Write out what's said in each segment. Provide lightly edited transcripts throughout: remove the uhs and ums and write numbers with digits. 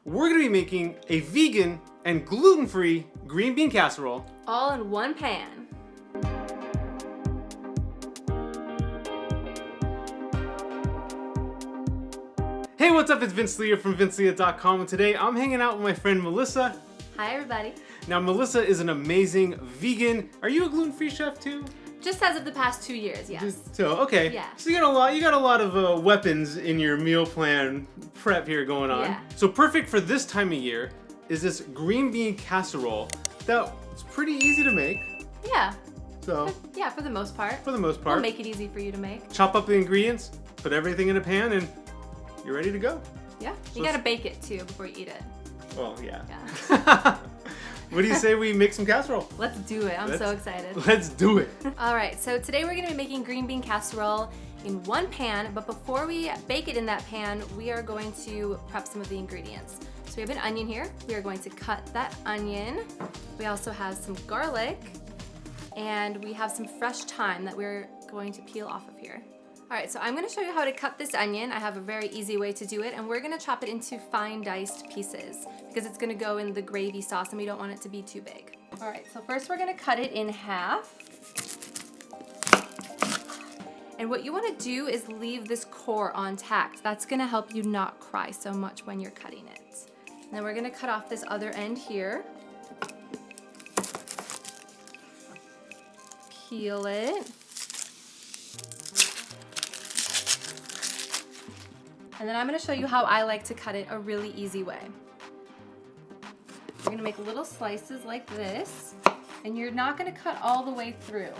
we're gonna be making a vegan and gluten-free green bean casserole. All in one pan. Hey, what's up? It's Vince Lear from VinceLear.com, and today I'm hanging out with my friend Melissa. Hi, everybody. Now, Melissa is an amazing vegan. Are you a gluten-free chef too? Just as of the past 2 years, yes. So, okay. Yeah. So you got a lot of weapons in your meal plan prep here going on. Yeah. So perfect for this time of year is this green bean casserole that's pretty easy to make. Yeah. So, Yeah, for the most part. for the most part, We'll make it easy for you to make. chop up the ingredients, put everything in a pan, and you're ready to go. Yeah. So You gotta bake it too before you eat it. Well, yeah. Yeah. What do you say we make some casserole? Let's do it. I'm so excited. Let's do it. All right, so today we're gonna be making green bean casserole in one pan, but before we bake it in that pan, we are going to prep some of the ingredients. So we have an onion here. We are going to cut that onion. We also have some garlic, and we have some fresh thyme that we're going to peel off of here. All right, so I'm gonna show you how to cut this onion. I have a very easy way to do it, and we're gonna chop it into fine diced pieces because it's gonna go in the gravy sauce and we don't want it to be too big. All right, so first we're gonna cut it in half. And what you wanna do is leave this core intact. That's gonna help you not cry so much when you're cutting it. And then we're gonna cut off this other end here. Peel it. And then I'm gonna show you how I like to cut it a really easy way. You're gonna make little slices like this, and you're not gonna cut all the way through.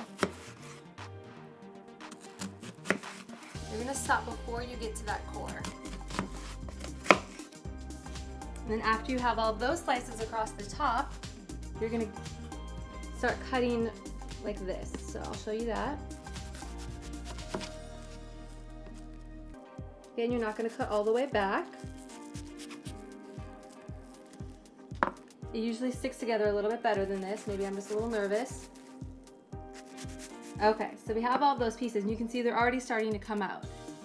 You're gonna stop before you get to that core. And then after you have all those slices across the top, you're gonna start cutting like this. So I'll show you that. Again, you're not going to cut all the way back. It usually sticks together a little bit better than this. Maybe I'm just a little nervous. Okay, so we have all those pieces, and you can see they're already starting to come out.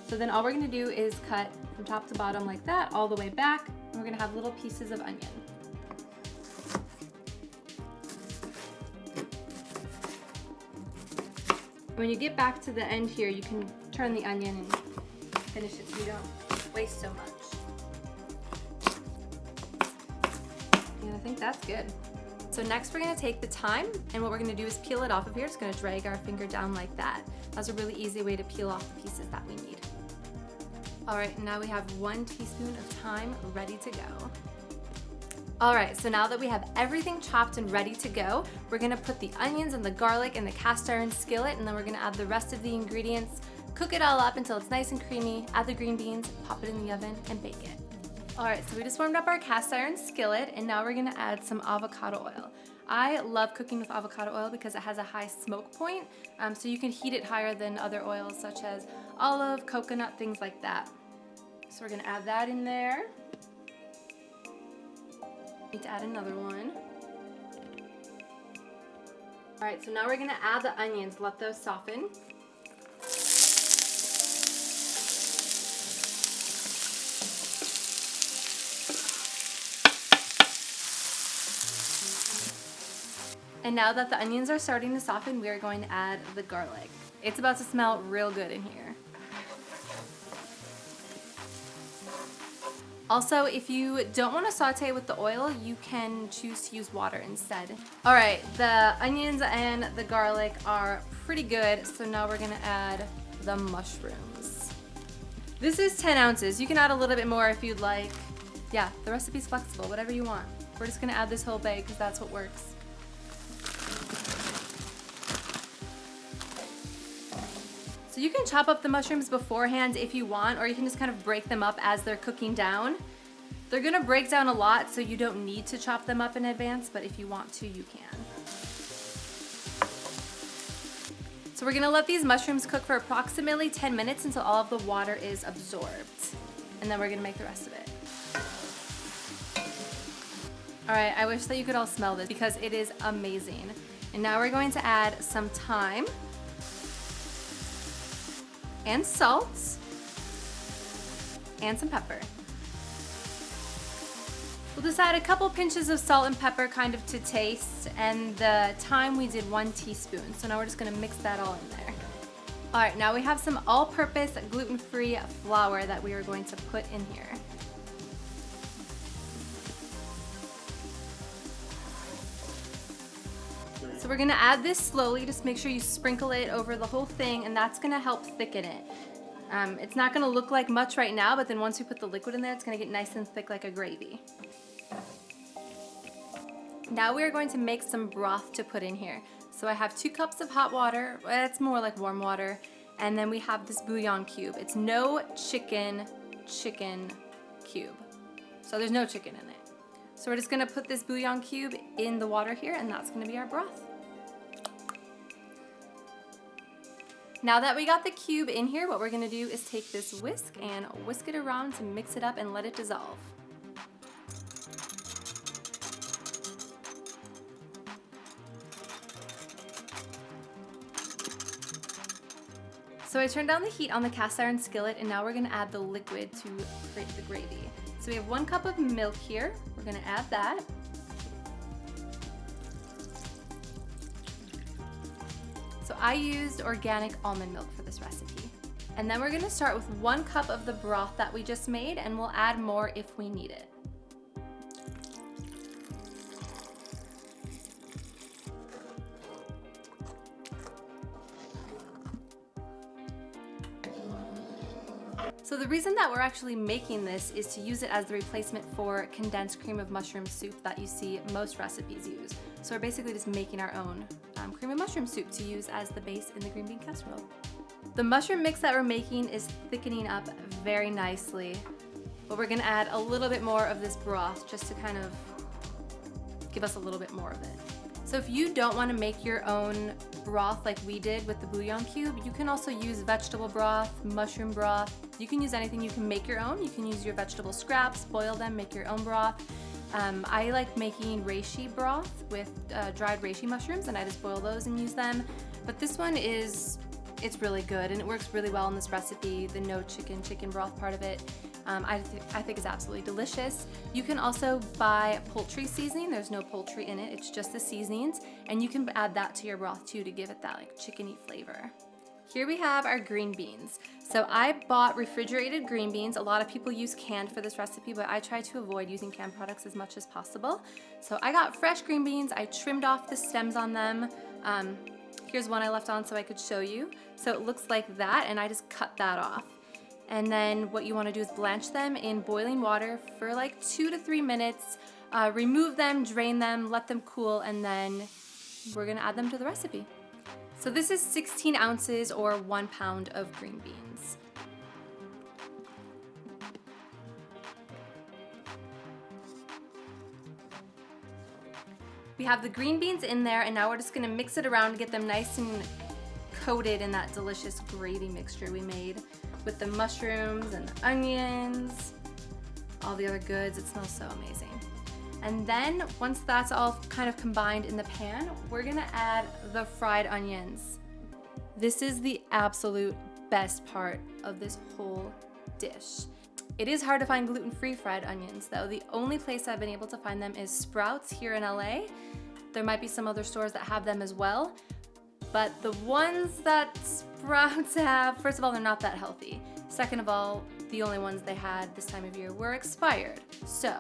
So then all we're going to do is cut from top to bottom like that, all the way back, and we're going to have little pieces of onion. When you get back to the end here, you can turn the onion and finish it so you don't waste so much. And I think that's good. So next we're gonna take the thyme, and what we're gonna do is peel it off of here. Just gonna drag our finger down like that. That's a really easy way to peel off the pieces that we need. All right, now we have 1 teaspoon of thyme ready to go. All right, so now that we have everything chopped and ready to go, we're gonna put the onions and the garlic in the cast iron skillet, and then we're gonna add the rest of the ingredients. Cook it all up until it's nice and creamy, add the green beans, pop it in the oven, and bake it. All right, so we just warmed up our cast iron skillet, and now we're gonna add some avocado oil. I love cooking with avocado oil because it has a high smoke point, so you can heat it higher than other oils such as olive, coconut, things like that. So we're gonna add that in there. Need to add another one. All right, so now we're gonna add the onions, let those soften. And now that the onions are starting to soften, we are going to add the garlic. It's about to smell real good in here. Also, if you don't want to saute with the oil, you can choose to use water instead. All right, the onions and the garlic are pretty good, so now we're gonna add the mushrooms. This is 10 ounces. You can add a little bit more if you'd like. Yeah, the recipe's flexible, whatever you want. We're just gonna add this whole bag because that's what works. So you can chop up the mushrooms beforehand if you want, or you can just kind of break them up as they're cooking down. They're gonna break down a lot, so you don't need to chop them up in advance, but if you want to, you can. So we're gonna let these mushrooms cook for approximately 10 minutes until all of the water is absorbed. And then we're gonna make the rest of it. All right, I wish that you could all smell this because it is amazing. And now we're going to add some thyme and salt and some pepper. We'll just add a couple pinches of salt and pepper kind of to taste, and the thyme we did 1 teaspoon. So now we're just gonna mix that all in there. All right, now we have some all-purpose gluten-free flour that we are going to put in here. So we're gonna add this slowly, just make sure you sprinkle it over the whole thing, and that's gonna help thicken it. It's not gonna look like much right now, but then once we put the liquid in there, it's gonna get nice and thick like a gravy. Now we are going to make some broth to put in here. So I have 2 cups of hot water, it's more like warm water, and then we have this bouillon cube. It's no chicken cube. So there's no chicken in it. So we're just gonna put this bouillon cube in the water here, and that's gonna be our broth. Now that we got the cube in here, what we're gonna do is take this whisk and whisk it around to mix it up and let it dissolve. So I turned down the heat on the cast iron skillet, and now we're gonna add the liquid to create the gravy. So we have 1 cup of milk here. We're gonna add that. So I used organic almond milk for this recipe. And then we're gonna start with 1 cup of the broth that we just made, and we'll add more if we need it. So the reason that we're actually making this is to use it as the replacement for condensed cream of mushroom soup that you see most recipes use. So we're basically just making our own cream of mushroom soup to use as the base in the green bean casserole. The mushroom mix that we're making is thickening up very nicely, but we're gonna add a little bit more of this broth just to kind of give us a little bit more of it. So if you don't want to make your own broth like we did with the bouillon cube, you can also use vegetable broth, mushroom broth. You can use anything. You can make your own. You can use your vegetable scraps, boil them, make your own broth. I like making reishi broth with dried reishi mushrooms, and I just boil those and use them. But this one it's really good, and it works really well in this recipe, the no chicken broth part of it. I think it's absolutely delicious. You can also buy poultry seasoning. There's no poultry in it, it's just the seasonings, and you can add that to your broth too to give it that like chickeny flavor. Here we have our green beans. So I bought refrigerated green beans. A lot of people use canned for this recipe, but I try to avoid using canned products as much as possible. So I got fresh green beans. I trimmed off the stems on them. Here's one I left on so I could show you. So it looks like that, and I just cut that off. And then what you want to do is blanch them in boiling water for like 2 to 3 minutes. Remove them, drain them, let them cool, and then we're gonna add them to the recipe. So this is 16 ounces or 1 pound of green beans. We have the green beans in there, and now we're just gonna mix it around to get them nice and coated in that delicious gravy mixture we made with the mushrooms and the onions, all the other goods. It smells so amazing. And then once that's all kind of combined in the pan, we're gonna add the fried onions. This is the absolute best part of this whole dish. It is hard to find gluten-free fried onions though. The only place I've been able to find them is Sprouts here in LA. There might be some other stores that have them as well, but the ones that Sprouts have, first of all, they're not that healthy. Second of all, the only ones they had this time of year were expired. So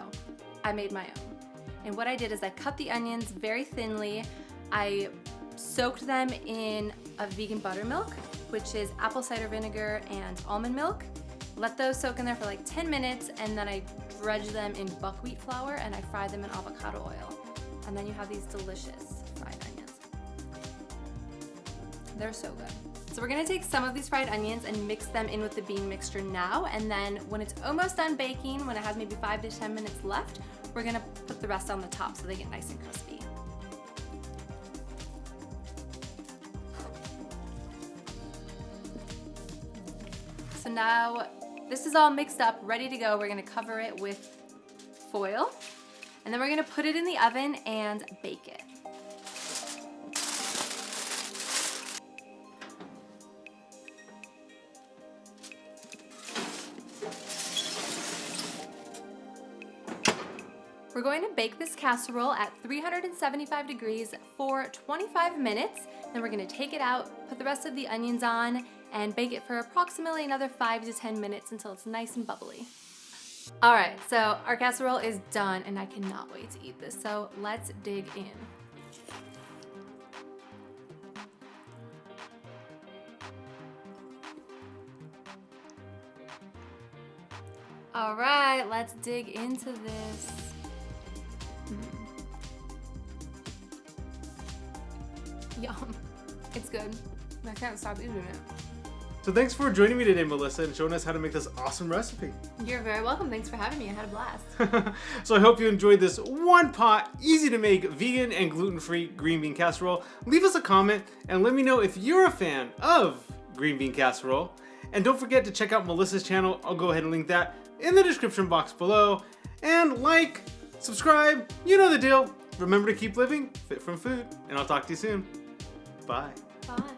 I made my own. And what I did is I cut the onions very thinly. I soaked them in a vegan buttermilk, which is apple cider vinegar and almond milk. Let those soak in there for like 10 minutes, and then I dredge them in buckwheat flour and I fry them in avocado oil. And then you have these delicious fried onions. They're so good. So we're gonna take some of these fried onions and mix them in with the bean mixture now, and then when it's almost done baking, when it has maybe 5 to 10 minutes left, we're gonna put the rest on the top so they get nice and crispy. So now this is all mixed up, ready to go. We're gonna cover it with foil, and then we're gonna put it in the oven and bake it. We're going to bake this casserole at 375 degrees for 25 minutes. Then we're going to take it out, put the rest of the onions on, and bake it for approximately another 5 to 10 minutes until it's nice and bubbly. All right, so our casserole is done and I cannot wait to eat this. So let's dig in. All right, let's dig into this. Yum, it's good. I can't stop eating it. So thanks for joining me today, Melissa, and showing us how to make this awesome recipe. You're very welcome. Thanks for having me. I had a blast. So I hope you enjoyed this one-pot, easy-to-make, vegan and gluten-free green bean casserole. Leave us a comment and let me know if you're a fan of green bean casserole. And don't forget to check out Melissa's channel. I'll go ahead and link that in the description box below. And like, subscribe, you know the deal. Remember to keep living fit from food, and I'll talk to you soon. Bye. Bye.